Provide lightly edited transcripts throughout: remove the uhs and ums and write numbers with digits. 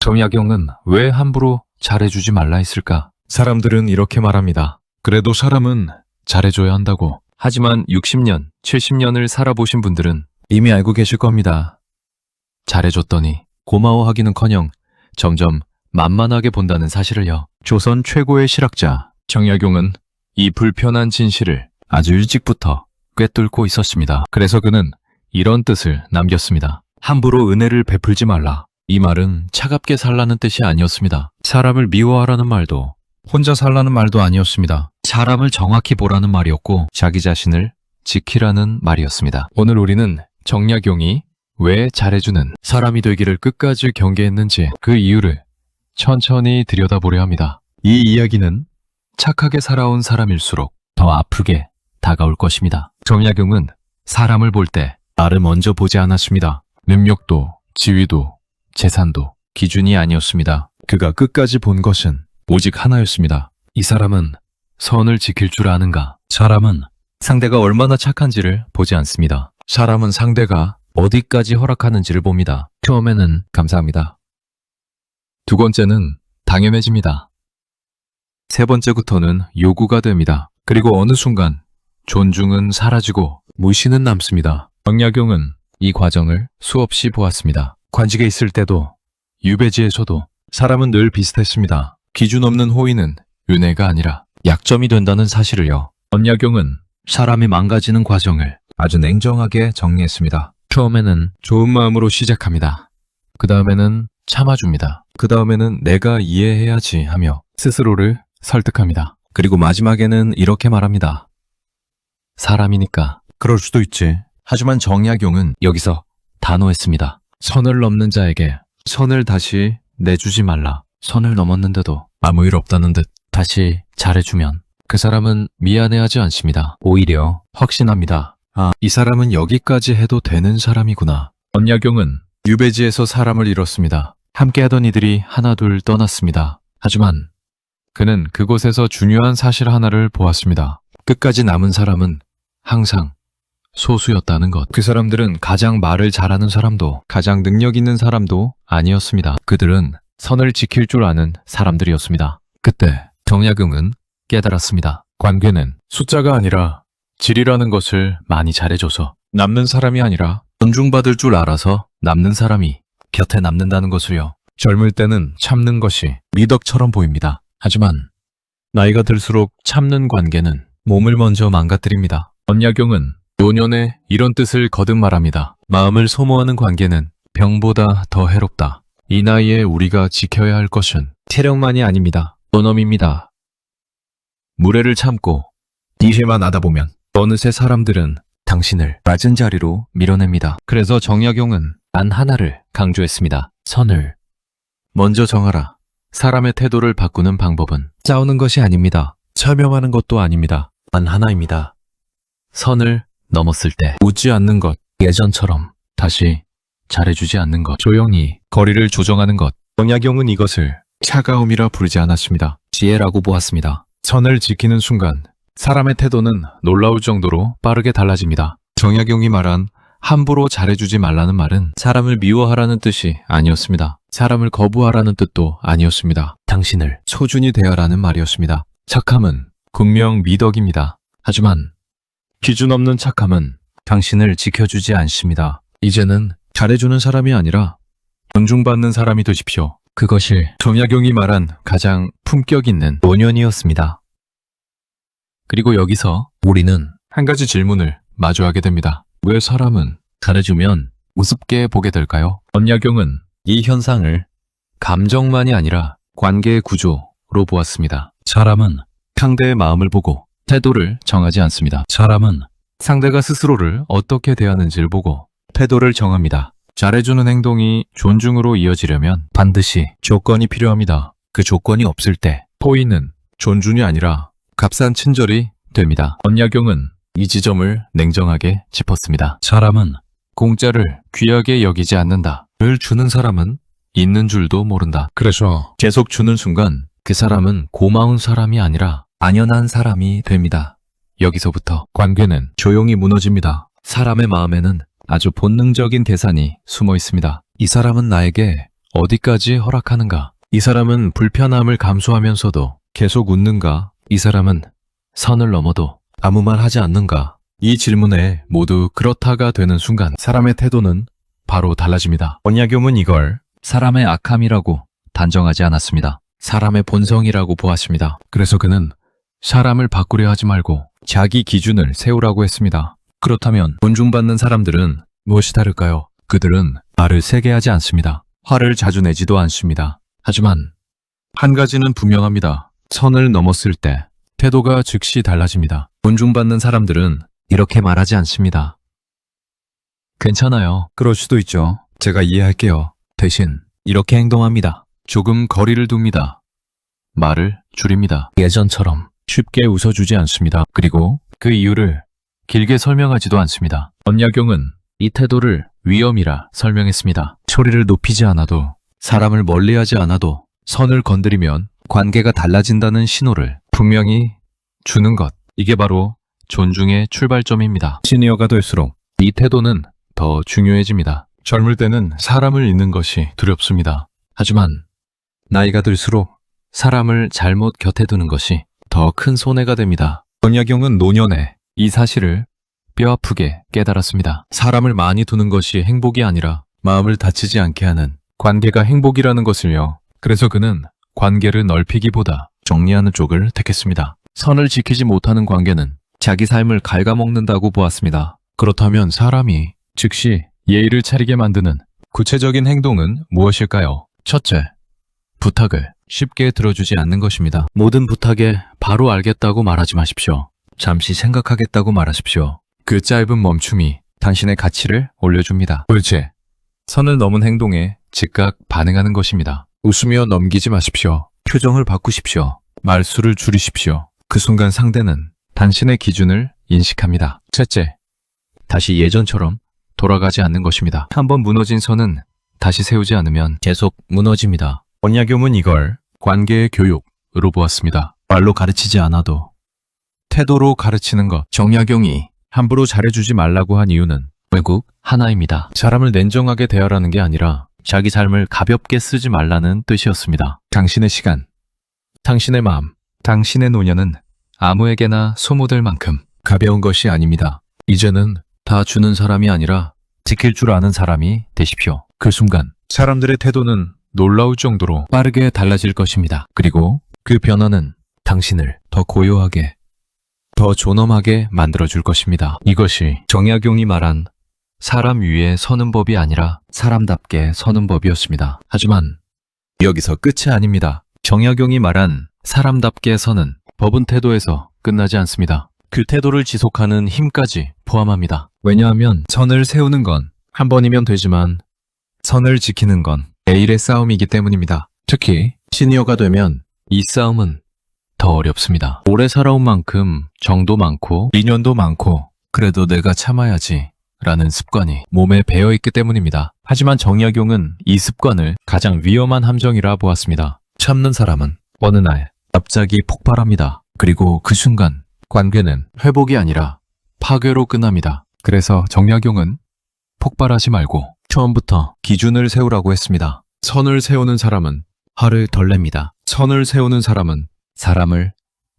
정약용은 왜 함부로 잘해주지 말라 했을까? 사람들은 이렇게 말합니다. 그래도 사람은 잘해줘야 한다고. 하지만 60년, 70년을 살아보신 분들은 이미 알고 계실 겁니다. 잘해줬더니 고마워하기는커녕 점점 만만하게 본다는 사실을요. 조선 최고의 실학자 정약용은 이 불편한 진실을 아주 일찍부터 꿰뚫고 있었습니다. 그래서 그는 이런 뜻을 남겼습니다. 함부로 은혜를 베풀지 말라. 이 말은 차갑게 살라는 뜻이 아니었습니다. 사람을 미워하라는 말도 혼자 살라는 말도 아니었습니다. 사람을 정확히 보라는 말이었고 자기 자신을 지키라는 말이었습니다. 오늘 우리는 정약용이 왜 잘해주는 사람이 되기를 끝까지 경계했는지 그 이유를 천천히 들여다보려 합니다. 이 이야기는 착하게 살아온 사람일수록 더 아프게 다가올 것입니다. 정약용은 사람을 볼 때 나를 먼저 보지 않았습니다. 능력도, 지위도, 재산도 기준이 아니었습니다. 그가 끝까지 본 것은 오직 하나였습니다. 이 사람은 선을 지킬 줄 아는가? 사람은 상대가 얼마나 착한지를 보지 않습니다. 사람은 상대가 어디까지 허락하는지를 봅니다. 처음에는 감사합니다. 두 번째는 당연해집니다. 세 번째부터는 요구가 됩니다. 그리고 어느 순간 존중은 사라지고 무시는 남습니다. 정약용은 이 과정을 수없이 보았습니다. 관직에 있을 때도 유배지에서도 사람은 늘 비슷했습니다. 기준 없는 호의는 은혜가 아니라 약점이 된다는 사실을요. 정약용은 사람이 망가지는 과정을 아주 냉정하게 정리했습니다. 처음에는 좋은 마음으로 시작합니다. 그 다음에는 참아줍니다. 그 다음에는 내가 이해해야지 하며 스스로를 설득합니다. 그리고 마지막에는 이렇게 말합니다. 사람이니까 그럴 수도 있지. 하지만 정약용은 여기서 단호했습니다. 선을 넘는 자에게 선을 다시 내주지 말라. 선을 넘었는데도 아무 일 없다는 듯 다시 잘해주면 그 사람은 미안해하지 않습니다. 오히려 확신합니다. 아, 이 사람은 여기까지 해도 되는 사람이구나. 정약용은 유배지에서 사람을 잃었습니다. 함께하던 이들이 하나둘 떠났습니다. 하지만 그는 그곳에서 중요한 사실 하나를 보았습니다. 끝까지 남은 사람은 항상 소수였다는 것. 그 사람들은 가장 말을 잘하는 사람도 가장 능력 있는 사람도 아니었습니다. 그들은 선을 지킬 줄 아는 사람들이었습니다. 그때 정약용은 깨달았습니다. 관계는 숫자가 아니라 질이라는 것을 많이 잘해줘서 남는 사람이 아니라 존중받을 줄 알아서 남는 사람이 곁에 남는다는 것을요. 젊을 때는 참는 것이 미덕처럼 보입니다. 하지만 나이가 들수록 참는 관계는 몸을 먼저 망가뜨립니다. 정약용은 노년에 이런 뜻을 거듭 말합니다. 마음을 소모하는 관계는 병보다 더 해롭다. 이 나이에 우리가 지켜야 할 것은 체력만이 아닙니다. 존엄입니다. 무례를 참고 이해만 하다 보면 어느새 사람들은 당신을 낮은 자리로 밀어냅니다. 그래서 정약용은 단 하나를 강조했습니다. 선을 먼저 정하라. 사람의 태도를 바꾸는 방법은 싸우는 것이 아닙니다. 참여하는 것도 아닙니다. 단 하나입니다. 선을 넘었을 때 웃지 않는 것, 예전처럼 다시 잘해주지 않는 것, 조용히 거리를 조정하는 것. 정약용은 이것을 차가움이라 부르지 않았습니다. 지혜라고 보았습니다. 선을 지키는 순간 사람의 태도는 놀라울 정도로 빠르게 달라집니다. 정약용이 말한 함부로 잘해주지 말라는 말은 사람을 미워하라는 뜻이 아니었습니다. 사람을 거부하라는 뜻도 아니었습니다. 당신을 소중히 대하라는 말이었습니다. 착함은 분명 미덕입니다. 하지만 기준 없는 착함은 당신을 지켜주지 않습니다. 이제는 잘해주는 사람이 아니라 존중받는 사람이 되십시오. 그것이 정약용이 말한 가장 품격 있는 노년이었습니다. 그리고 여기서 우리는 한 가지 질문을 마주하게 됩니다. 왜 사람은 잘해주면 우습게 보게 될까요? 정약용은 이 현상을 감정만이 아니라 관계의 구조로 보았습니다. 사람은 상대의 마음을 보고 태도를 정하지 않습니다. 사람은 상대가 스스로를 어떻게 대하는지를 보고 태도를 정합니다. 잘해주는 행동이 존중으로 이어지려면 반드시 조건이 필요합니다. 그 조건이 없을 때 호의는 존중이 아니라 값싼 친절이 됩니다. 정약용은 이 지점을 냉정하게 짚었습니다. 사람은 공짜를 귀하게 여기지 않는다. 를 주는 사람은 있는 줄도 모른다. 그래서 계속 주는 순간 그 사람은 고마운 사람이 아니라 안연한 사람이 됩니다. 여기서부터 관계는 조용히 무너집니다. 사람의 마음에는 아주 본능적인 계산이 숨어 있습니다. 이 사람은 나에게 어디까지 허락하는가? 이 사람은 불편함을 감수하면서도 계속 웃는가? 이 사람은 선을 넘어도 아무 말 하지 않는가? 이 질문에 모두 그렇다가 되는 순간 사람의 태도는 바로 달라집니다. 원약용은 이걸 사람의 악함이라고 단정하지 않았습니다. 사람의 본성이라고 보았습니다. 그래서 그는 사람을 바꾸려 하지 말고 자기 기준을 세우라고 했습니다. 그렇다면 존중받는 사람들은 무엇이 다를까요? 그들은 말을 세게 하지 않습니다. 화를 자주 내지도 않습니다. 하지만 한 가지는 분명합니다. 선을 넘었을 때 태도가 즉시 달라집니다. 존중받는 사람들은 이렇게 말하지 않습니다. 괜찮아요. 그럴 수도 있죠. 제가 이해할게요. 대신 이렇게 행동합니다. 조금 거리를 둡니다. 말을 줄입니다. 예전처럼 쉽게 웃어주지 않습니다. 그리고 그 이유를 길게 설명하지도 않습니다. 언약용은 이 태도를 위험이라 설명했습니다. 소리를 높이지 않아도, 사람을 멀리하지 않아도 선을 건드리면 관계가 달라진다는 신호를 분명히 주는 것. 이게 바로 존중의 출발점입니다. 시니어가 될수록 이 태도는 더 중요해집니다. 젊을 때는 사람을 잃는 것이 두렵습니다. 하지만 나이가 들수록 사람을 잘못 곁에 두는 것이 더 큰 손해가 됩니다. 권약용은 노년에 이 사실을 뼈아프게 깨달았습니다. 사람을 많이 두는 것이 행복이 아니라 마음을 다치지 않게 하는 관계가 행복이라는 것을요. 그래서 그는 관계를 넓히기보다 정리하는 쪽을 택했습니다. 선을 지키지 못하는 관계는 자기 삶을 갉아먹는다고 보았습니다. 그렇다면 사람이 즉시 예의를 차리게 만드는 구체적인 행동은 무엇일까요? 첫째, 부탁을 쉽게 들어주지 않는 것입니다. 모든 부탁에 바로 알겠다고 말하지 마십시오. 잠시 생각하겠다고 말하십시오. 그 짧은 멈춤이 당신의 가치를 올려줍니다. 둘째, 선을 넘은 행동에 즉각 반응하는 것입니다. 웃으며 넘기지 마십시오. 표정을 바꾸십시오. 말수를 줄이십시오. 그 순간 상대는 당신의 기준을 인식합니다. 셋째, 다시 예전처럼 돌아가지 않는 것입니다. 한번 무너진 선은 다시 세우지 않으면 계속 무너집니다. 언약용은 이걸 관계의 교육으로 보았습니다. 말로 가르치지 않아도 태도로 가르치는 것. 정약용이 함부로 잘해주지 말라고 한 이유는 결국 하나입니다. 사람을 냉정하게 대하라는 게 아니라 자기 삶을 가볍게 쓰지 말라는 뜻이었습니다. 당신의 시간, 당신의 마음, 당신의 노년은 아무에게나 소모될 만큼 가벼운 것이 아닙니다. 이제는 다 주는 사람이 아니라 지킬 줄 아는 사람이 되십시오. 그 순간 사람들의 태도는 놀라울 정도로 빠르게 달라질 것입니다. 그리고 그 변화는 당신을 더 고요하게, 더 존엄하게 만들어줄 것입니다. 이것이 정약용이 말한 사람 위에 서는 법이 아니라 사람답게 서는 법이었습니다. 하지만 여기서 끝이 아닙니다. 정약용이 말한 사람답게 서는 법은 태도에서 끝나지 않습니다. 그 태도를 지속하는 힘까지 포함합니다. 왜냐하면 선을 세우는 건 한 번이면 되지만 선을 지키는 건 매일의 싸움이기 때문입니다. 특히 시니어가 되면 이 싸움은 더 어렵습니다. 오래 살아온 만큼 정도 많고 인연도 많고 그래도 내가 참아야지 라는 습관이 몸에 배어있기 때문입니다. 하지만 정약용은 이 습관을 가장 위험한 함정이라 보았습니다. 참는 사람은 어느 날 갑자기 폭발합니다. 그리고 그 순간 관계는 회복이 아니라 파괴로 끝납니다. 그래서 정약용은 폭발하지 말고 처음부터 기준을 세우라고 했습니다. 선을 세우는 사람은 화를 덜 냅니다. 선을 세우는 사람은 사람을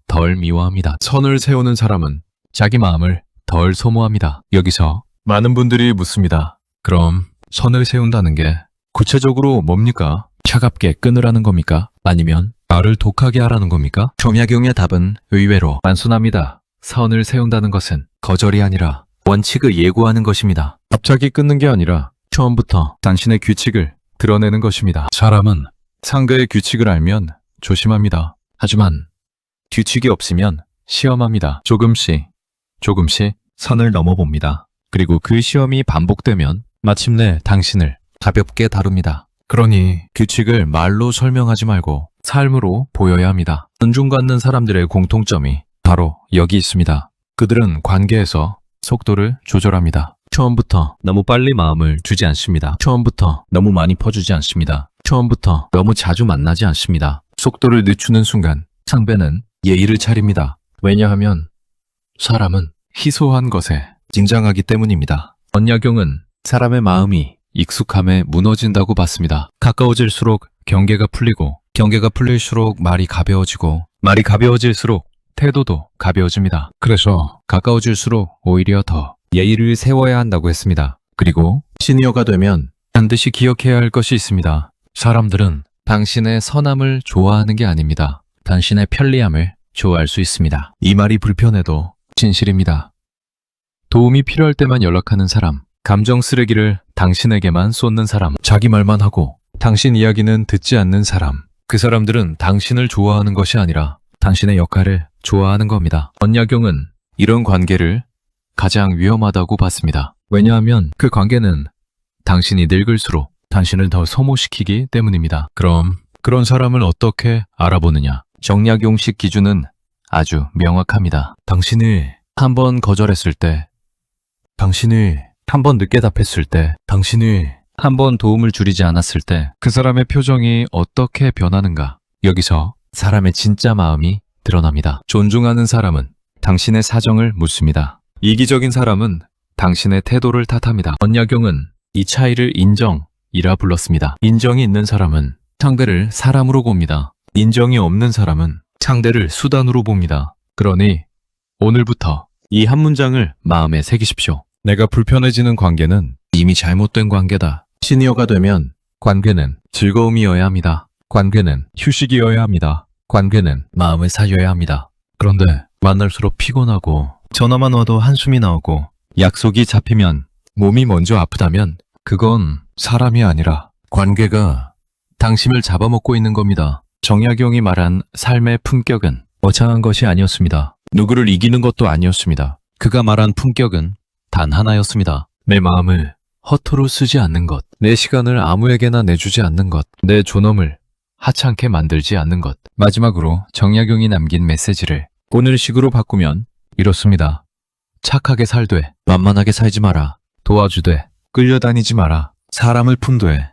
덜 미워합니다. 선을 세우는 사람은 자기 마음을 덜 소모합니다. 여기서 많은 분들이 묻습니다. 그럼 선을 세운다는 게 구체적으로 뭡니까? 차갑게 끊으라는 겁니까? 아니면 말을 독하게 하라는 겁니까? 정약용의 답은 의외로 단순합니다. 선을 세운다는 것은 거절이 아니라 원칙을 예고하는 것입니다. 갑자기 끊는 게 아니라 처음부터 당신의 규칙을 드러내는 것입니다. 사람은 상대의 규칙을 알면 조심합니다. 하지만 규칙이 없으면 시험합니다. 조금씩 선을 넘어봅니다. 그리고 그 시험이 반복되면 마침내 당신을 가볍게 다룹니다. 그러니 규칙을 말로 설명하지 말고 삶으로 보여야 합니다. 존중받는 사람들의 공통점이 바로 여기 있습니다. 그들은 관계에서 속도를 조절합니다. 처음부터 너무 빨리 마음을 주지 않습니다. 처음부터 너무 많이 퍼주지 않습니다. 처음부터 너무 자주 만나지 않습니다. 속도를 늦추는 순간 상대는 예의를 차립니다. 왜냐하면 사람은 희소한 것에 긴장하기 때문입니다. 언약용은 사람의 마음이 익숙함에 무너진다고 봤습니다. 가까워질수록 경계가 풀리고 경계가 풀릴수록 말이 가벼워지고 말이 가벼워질수록 태도도 가벼워집니다. 그래서 가까워질수록 오히려 더 예의를 세워야 한다고 했습니다. 그리고 시니어가 되면 반드시 기억해야 할 것이 있습니다. 사람들은 당신의 선함을 좋아하는 게 아닙니다. 당신의 편리함을 좋아할 수 있습니다. 이 말이 불편해도 진실입니다. 도움이 필요할 때만 연락하는 사람, 감정 쓰레기를 당신에게만 쏟는 사람, 자기 말만 하고 당신 이야기는 듣지 않는 사람, 그 사람들은 당신을 좋아하는 것이 아니라 당신의 역할을 좋아하는 겁니다. 언약용은 이런 관계를 가장 위험하다고 봤습니다. 왜냐하면 그 관계는 당신이 늙을수록 당신을 더 소모시키기 때문입니다. 그럼 그런 사람을 어떻게 알아보느냐? 정약용식 기준은 아주 명확합니다. 당신이 한 번 거절했을 때, 당신이 한 번 늦게 답했을 때, 당신이 한 번 도움을 줄이지 않았을 때 그 사람의 표정이 어떻게 변하는가? 여기서 사람의 진짜 마음이 드러납니다. 존중하는 사람은 당신의 사정을 묻습니다. 이기적인 사람은 당신의 태도를 탓합니다. 언약용은 이 차이를 인정이라 불렀습니다. 인정이 있는 사람은 상대를 사람으로 봅니다. 인정이 없는 사람은 상대를 수단으로 봅니다. 그러니 오늘부터 이 한 문장을 마음에 새기십시오. 내가 불편해지는 관계는 이미 잘못된 관계다. 시니어가 되면 관계는 즐거움이어야 합니다. 관계는 휴식이어야 합니다. 관계는 마음을 살려야 합니다. 그런데 만날수록 피곤하고 전화만 와도 한숨이 나오고 약속이 잡히면 몸이 먼저 아프다면 그건 사람이 아니라 관계가 당신을 잡아먹고 있는 겁니다. 정약용이 말한 삶의 품격은 거창한 것이 아니었습니다. 누구를 이기는 것도 아니었습니다. 그가 말한 품격은 단 하나였습니다. 내 마음을 허투루 쓰지 않는 것, 내 시간을 아무에게나 내주지 않는 것, 내 존엄을 하찮게 만들지 않는 것. 마지막으로 정약용이 남긴 메시지를 오늘식으로 바꾸면 이렇습니다. 착하게 살되, 만만하게 살지 마라. 도와주되, 끌려다니지 마라. 사람을 품되,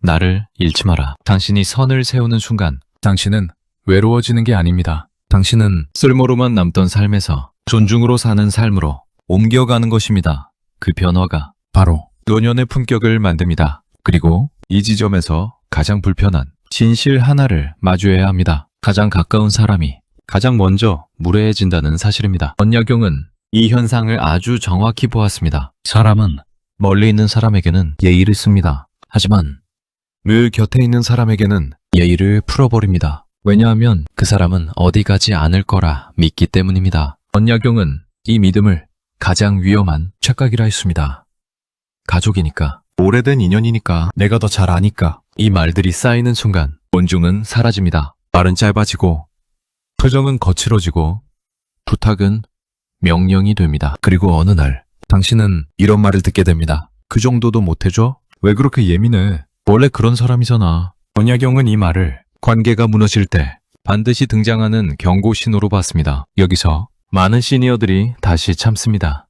나를 잃지 마라. 당신이 선을 세우는 순간 당신은 외로워지는 게 아닙니다. 당신은 쓸모로만 남던 삶에서 존중으로 사는 삶으로 옮겨가는 것입니다. 그 변화가 바로 노년의 품격을 만듭니다. 그리고 이 지점에서 가장 불편한 진실 하나를 마주해야 합니다. 가장 가까운 사람이 가장 먼저 무례해진다는 사실입니다. 언약용은 이 현상을 아주 정확히 보았습니다. 사람은 멀리 있는 사람에게는 예의를 씁니다. 하지만 늘 곁에 있는 사람에게는 예의를 풀어버립니다. 왜냐하면 그 사람은 어디 가지 않을 거라 믿기 때문입니다. 언약용은 이 믿음을 가장 위험한 착각이라 했습니다. 가족이니까, 오래된 인연이니까, 내가 더 잘 아니까 이 말들이 쌓이는 순간 존중은 사라집니다. 말은 짧아지고 표정은 거칠어지고 부탁은 명령이 됩니다. 그리고 어느 날 당신은 이런 말을 듣게 됩니다. 그 정도도 못해줘? 왜 그렇게 예민해? 원래 그런 사람이잖아. 언약용은 이 말을 관계가 무너질 때 반드시 등장하는 경고 신호로 봤습니다. 여기서 많은 시니어들이 다시 참습니다.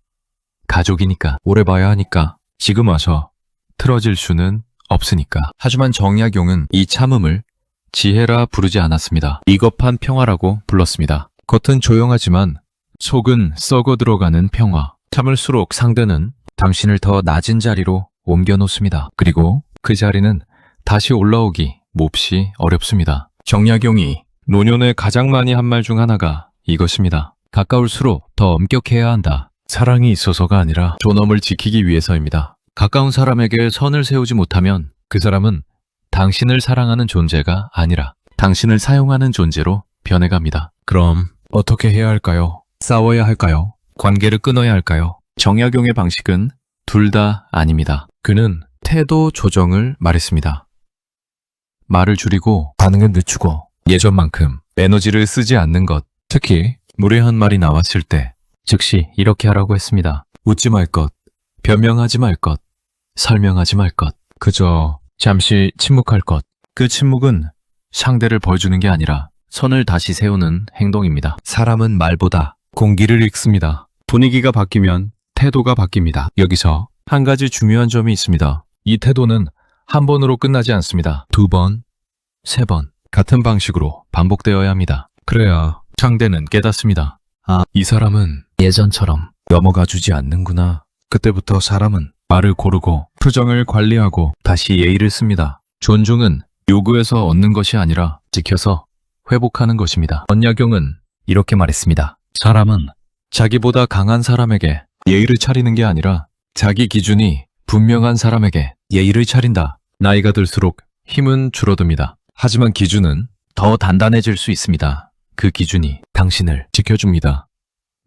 가족이니까, 오래 봐야 하니까, 지금 와서 틀어질 수는 없으니까. 하지만 정약용은 이 참음을 지혜라 부르지 않았습니다. 비겁한 평화라고 불렀습니다. 겉은 조용하지만 속은 썩어 들어가는 평화. 참을수록 상대는 당신을 더 낮은 자리로 옮겨놓습니다. 그리고 그 자리는 다시 올라오기 몹시 어렵습니다. 정약용이 노년에 가장 많이 한 말 중 하나가 이것입니다. 가까울수록 더 엄격해야 한다. 사랑이 있어서가 아니라 존엄을 지키기 위해서입니다. 가까운 사람에게 선을 세우지 못하면 그 사람은 당신을 사랑하는 존재가 아니라 당신을 사용하는 존재로 변해갑니다. 그럼 어떻게 해야 할까요? 싸워야 할까요? 관계를 끊어야 할까요? 정약용의 방식은 둘 다 아닙니다. 그는 태도 조정을 말했습니다. 말을 줄이고 반응을 늦추고 예전만큼 에너지를 쓰지 않는 것, 특히 무례한 말이 나왔을 때 즉시 이렇게 하라고 했습니다. 웃지 말 것, 변명하지 말 것, 설명하지 말 것, 그저 잠시 침묵할 것. 그 침묵은 상대를 벌주는 게 아니라 선을 다시 세우는 행동입니다. 사람은 말보다 공기를 읽습니다. 분위기가 바뀌면 태도가 바뀝니다. 여기서 한 가지 중요한 점이 있습니다. 이 태도는 한 번으로 끝나지 않습니다. 2번, 3번 같은 방식으로 반복되어야 합니다. 그래야 상대는 깨닫습니다. 아, 이 사람은 예전처럼 넘어가 주지 않는구나. 그때부터 사람은 말을 고르고 표정을 관리하고 다시 예의를 씁니다. 존중은 요구해서 얻는 것이 아니라 지켜서 회복하는 것입니다. 언약용은 이렇게 말했습니다. 사람은 자기보다 강한 사람에게 예의를 차리는 게 아니라 자기 기준이 분명한 사람에게 예의를 차린다. 나이가 들수록 힘은 줄어듭니다. 하지만 기준은 더 단단해질 수 있습니다. 그 기준이 당신을 지켜줍니다.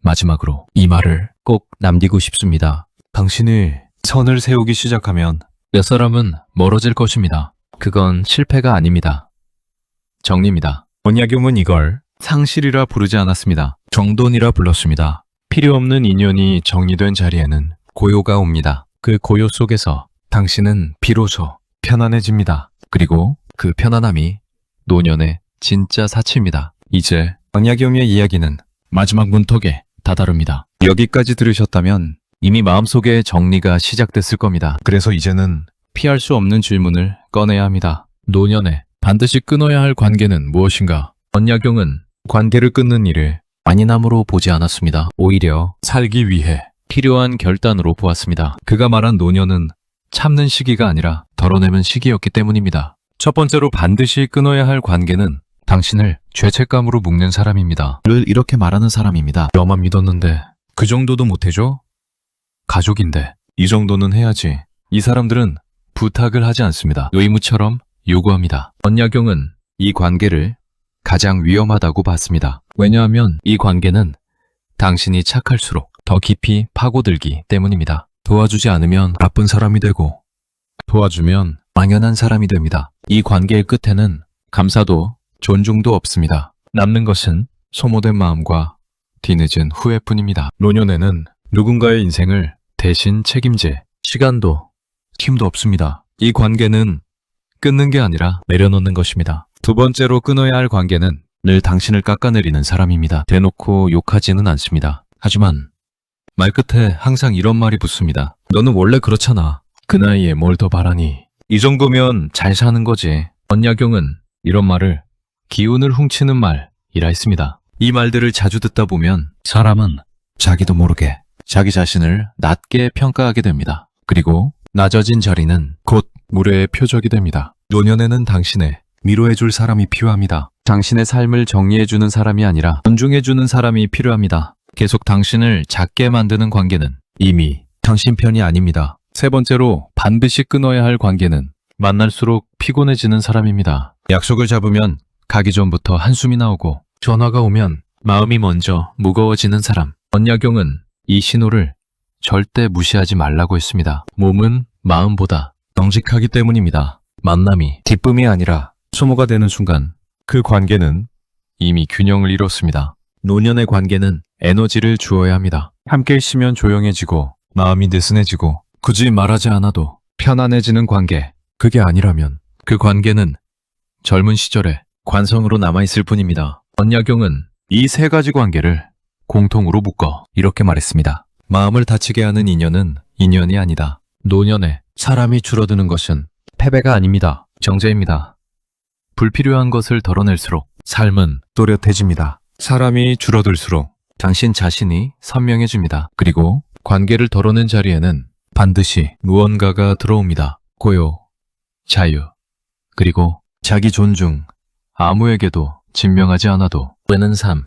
마지막으로 이 말을 꼭 남기고 싶습니다. 당신이 선을 세우기 시작하면 몇 사람은 멀어질 것입니다. 그건 실패가 아닙니다. 정리입니다. 언약용은 이걸 상실이라 부르지 않았습니다. 정돈이라 불렀습니다. 필요 없는 인연이 정리된 자리에는 고요가 옵니다. 그 고요 속에서 당신은 비로소 편안해집니다. 그리고 그 편안함이 노년의 진짜 사치입니다. 이제 언약용의 이야기는 마지막 문턱에 다다릅니다. 여기까지 들으셨다면 이미 마음속에 정리가 시작됐을 겁니다. 그래서 이제는 피할 수 없는 질문을 꺼내야 합니다. 노년에 반드시 끊어야 할 관계는 무엇인가? 언약용은 관계를 끊는 일을 안인함으로 보지 않았습니다. 오히려 살기 위해 필요한 결단으로 보았습니다. 그가 말한 노년은 참는 시기가 아니라 덜어내는 시기였기 때문입니다. 첫 번째로 반드시 끊어야 할 관계는 당신을 죄책감으로 묶는 사람입니다. 늘 이렇게 말하는 사람입니다. 너만 믿었는데 그 정도도 못해줘? 가족인데 이 정도는 해야지. 이 사람들은 부탁을 하지 않습니다. 의무처럼 요구합니다. 언약용은 이 관계를 가장 위험하다고 봤습니다. 왜냐하면 이 관계는 당신이 착할수록 더 깊이 파고들기 때문입니다. 도와주지 않으면 나쁜 사람이 되고 도와주면 망연한 사람이 됩니다. 이 관계의 끝에는 감사도 존중도 없습니다. 남는 것은 소모된 마음과 뒤늦은 후회뿐입니다. 노년에는 누군가의 인생을 대신 책임질 시간도 힘도 없습니다. 이 관계는 끊는 게 아니라 내려놓는 것입니다. 두 번째로 끊어야 할 관계는 늘 당신을 깎아내리는 사람입니다. 대놓고 욕하지는 않습니다. 하지만 말끝에 항상 이런 말이 붙습니다. 너는 원래 그렇잖아. 그 나이에 뭘 더 바라니. 이 정도면 잘 사는 거지. 언약용은 이런 말을 기운을 훔치는 말이라 했습니다. 이 말들을 자주 듣다 보면 사람은 자기도 모르게 자기 자신을 낮게 평가하게 됩니다. 그리고 낮아진 자리는 곧 무례의 표적이 됩니다. 노년에는 당신의 위로해줄 사람이 필요합니다. 당신의 삶을 정리해주는 사람이 아니라 존중해주는 사람이 필요합니다. 계속 당신을 작게 만드는 관계는 이미 당신 편이 아닙니다. 세 번째로 반드시 끊어야 할 관계는 만날수록 피곤해지는 사람입니다. 약속을 잡으면 가기 전부터 한숨이 나오고 전화가 오면 마음이 먼저 무거워지는 사람. 언약용은 이 신호를 절대 무시하지 말라고 했습니다. 몸은 마음보다 정직하기 때문입니다. 만남이 기쁨이 아니라 소모가 되는 순간 그 관계는 이미 균형을 잃었습니다. 노년의 관계는 에너지를 주어야 합니다. 함께 있으면 조용해지고 마음이 느슨해지고 굳이 말하지 않아도 편안해지는 관계. 그게 아니라면 그 관계는 젊은 시절의 관성으로 남아있을 뿐입니다. 언약용은 이 세 가지 관계를 공통으로 묶어 이렇게 말했습니다. 마음을 다치게 하는 인연은 인연이 아니다. 노년에 사람이 줄어드는 것은 패배가 아닙니다. 정죄입니다. 불필요한 것을 덜어낼수록 삶은 또렷해집니다. 사람이 줄어들수록 당신 자신이 선명해집니다. 그리고 관계를 덜어낸 자리에는 반드시 무언가가 들어옵니다. 고요, 자유, 그리고 자기 존중. 아무에게도 진명하지 않아도 되는 삶.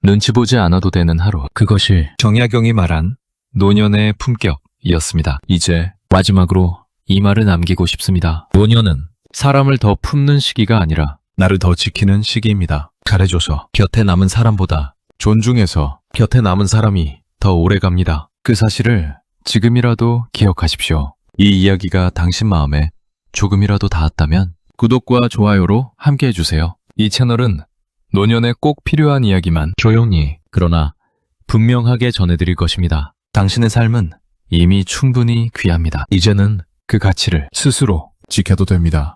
눈치 보지 않아도 되는 하루. 그것이 정약용이 말한 노년의 품격이었습니다. 이제 마지막으로 이 말을 남기고 싶습니다. 노년은 사람을 더 품는 시기가 아니라 나를 더 지키는 시기입니다. 잘해줘서 곁에 남은 사람보다 존중해서 곁에 남은 사람이 더 오래 갑니다. 그 사실을 지금이라도 기억하십시오. 이 이야기가 당신 마음에 조금이라도 닿았다면 구독과 좋아요로 함께 해주세요. 이 채널은 노년에 꼭 필요한 이야기만 조용히 그러나 분명하게 전해드릴 것입니다. 당신의 삶은 이미 충분히 귀합니다. 이제는 그 가치를 스스로 지켜도 됩니다.